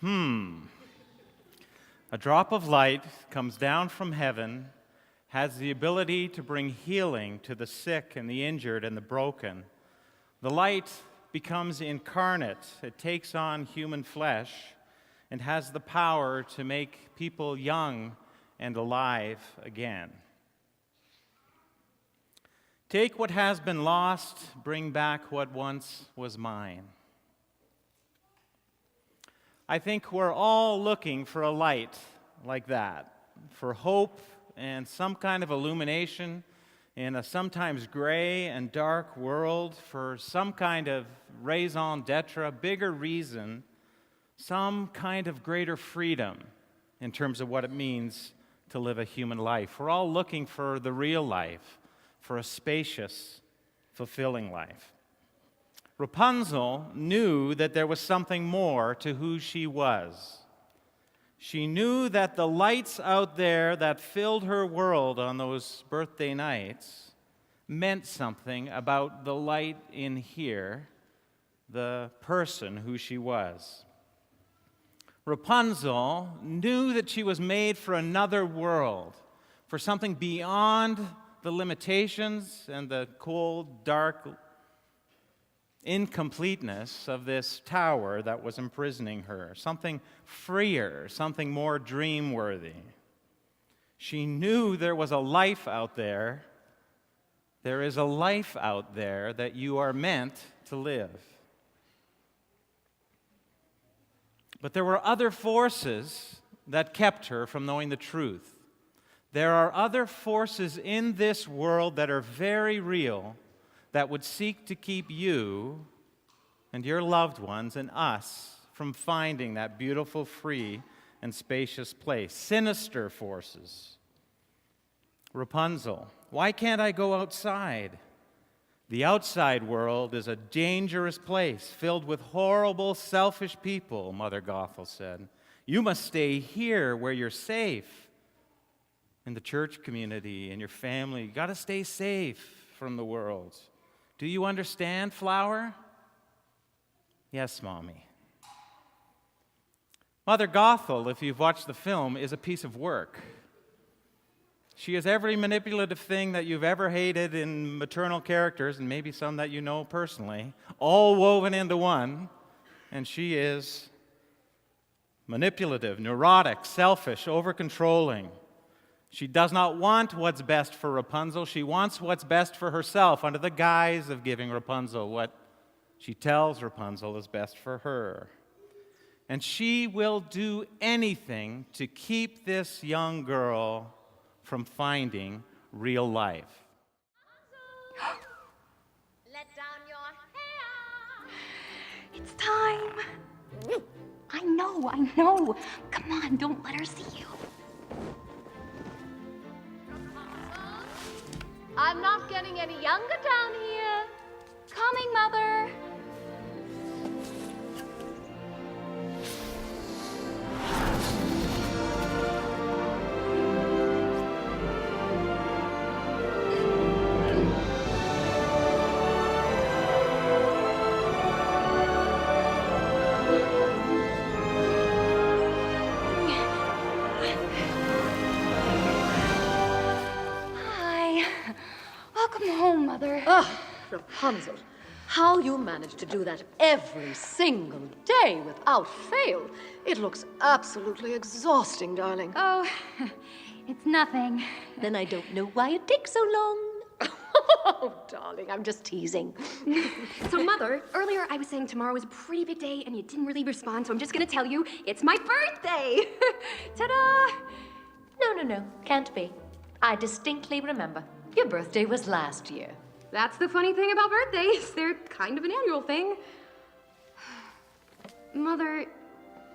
A drop of light comes down from heaven, has the ability to bring healing to the sick and the injured and the broken. The light becomes incarnate. It takes on human flesh and has the power to make people young and alive again. Take what has been lost, bring back what once was mine. I think we're all looking for a light like that, for hope and some kind of illumination in a sometimes gray and dark world, for some kind of raison d'etre, bigger reason, some kind of greater freedom in terms of what it means to live a human life. We're all looking for the real life, for a spacious, fulfilling life. Rapunzel knew that there was something more to who she was. She knew that the lights out there that filled her world on those birthday nights meant something about the light in here, the person who she was. Rapunzel knew that she was made for another world, for something beyond the limitations and the cold, dark incompleteness of this tower that was imprisoning her, something freer, something more dream-worthy. She knew there was a life out there. There is a life out there that you are meant to live. But there were other forces that kept her from knowing the truth. There are other forces in this world that are very real that would seek to keep you and your loved ones and us from finding that beautiful, free, and spacious place. Sinister forces. Rapunzel, why can't I go outside? The outside world is a dangerous place filled with horrible, selfish people, Mother Gothel said. You must stay here where you're safe. In the church community, in your family, you got to stay safe from the world. Do you understand, Flower? Yes, Mommy. Mother Gothel, if you've watched the film, is a piece of work. She is every manipulative thing that you've ever hated in maternal characters, and maybe some that you know personally, all woven into one. And she is manipulative, neurotic, selfish, over-controlling. She does not want what's best for Rapunzel. She wants what's best for herself under the guise of giving Rapunzel what she tells Rapunzel is best for her. And she will do anything to keep this young girl from finding real life. Let down your hair. It's time. I know. Come on, don't let her see you. I'm not getting any younger down here. Coming, Mother. Welcome home, Mother. Oh, Rapunzel, how you manage to do that every single day without fail. It looks absolutely exhausting, darling. Oh, it's nothing. Then I don't know why it takes so long. Oh, darling, I'm just teasing. So, Mother, earlier I was saying tomorrow was a pretty big day and you didn't really respond, so I'm just gonna tell you it's my birthday! Ta-da! No, can't be. I distinctly remember. Your birthday was last year. That's the funny thing about birthdays. They're kind of an annual thing. Mother,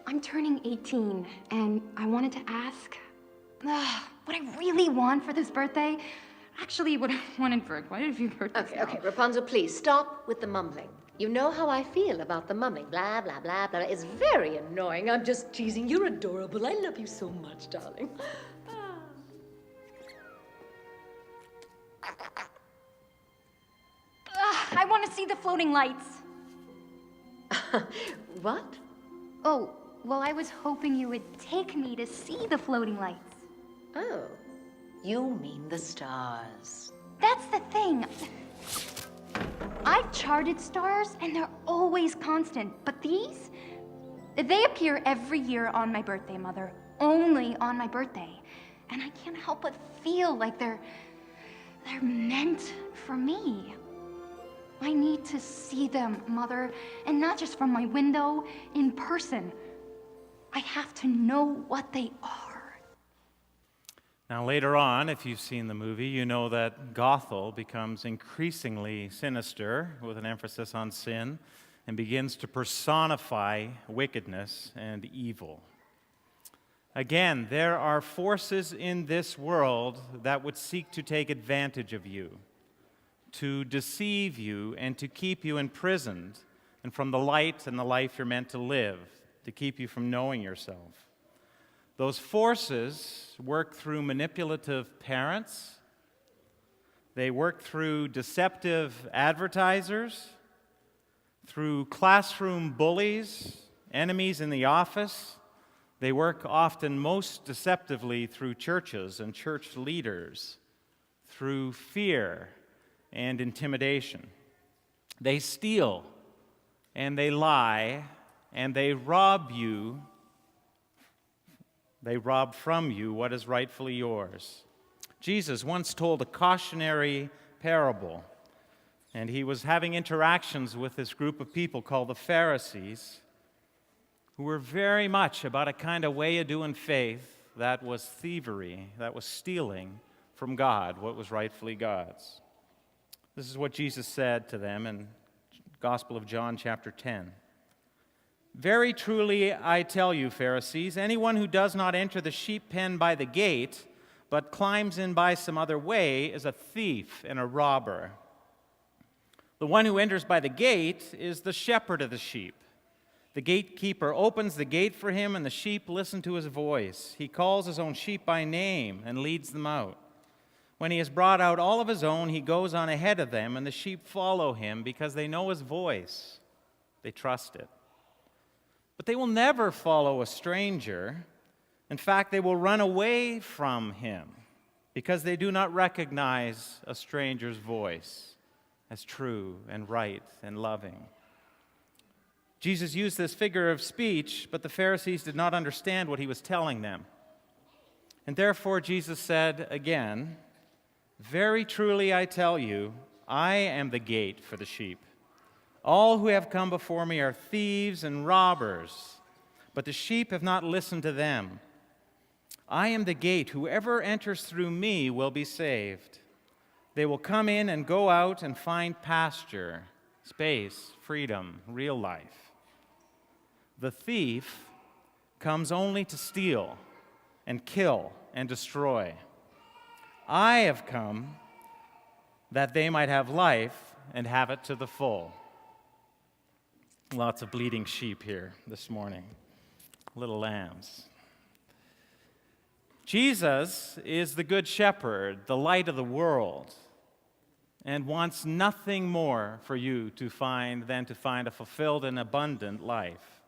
I'm turning 18, and I wanted to ask what I really want for this birthday. Actually, what I wanted for quite a few birthdays now. Okay, Rapunzel, please stop with the mumbling. You know how I feel about the mumbling. Blah, blah, blah, blah. It's very annoying. I'm just teasing. You're adorable. I love you so much, darling. I want to see the floating lights. What? Oh, Well, I was hoping you would take me to see the floating lights. Oh, you mean the stars. That's the thing. I've charted stars, and they're always constant. But these? They appear every year on my birthday, Mother. Only on my birthday. And I can't help but feel like they're meant for me. I need to see them, Mother, and not just from my window, in person. I have to know what they are. Now, later on, if you've seen the movie, you know that Gothel becomes increasingly sinister, with an emphasis on sin, and begins to personify wickedness and evil. Again, there are forces in this world that would seek to take advantage of you, to deceive you, and to keep you imprisoned and from the light and the life you're meant to live, to keep you from knowing yourself. Those forces work through manipulative parents. They work through deceptive advertisers, through classroom bullies, enemies in the office. They work often most deceptively through churches and church leaders, through fear and intimidation. They steal and they lie and they rob you. They rob from you what is rightfully yours. Jesus once told a cautionary parable, and he was having interactions with this group of people called the Pharisees, who were very much about a kind of way of doing faith that was thievery, that was stealing from God what was rightfully God's. This is what Jesus said to them in Gospel of John chapter 10. "Very truly I tell you, Pharisees, anyone who does not enter the sheep pen by the gate, but climbs in by some other way, is a thief and a robber. The one who enters by the gate is the shepherd of the sheep. The gatekeeper opens the gate for him, and the sheep listen to his voice. He calls his own sheep by name and leads them out. When he has brought out all of his own, he goes on ahead of them, and the sheep follow him because they know his voice. They trust it. But they will never follow a stranger. In fact, they will run away from him because they do not recognize a stranger's voice as true and right and loving." Jesus used this figure of speech, but the Pharisees did not understand what he was telling them. And therefore, Jesus said again, "Very truly I tell you, I am the gate for the sheep. All who have come before me are thieves and robbers, but the sheep have not listened to them. I am the gate. Whoever enters through me will be saved. They will come in and go out and find pasture, space, freedom, real life. The thief comes only to steal and kill and destroy. I have come that they might have life and have it to the full." Lots of bleating sheep here this morning, little lambs. Jesus is the good shepherd, the light of the world, and wants nothing more for you to find than to find a fulfilled and abundant life.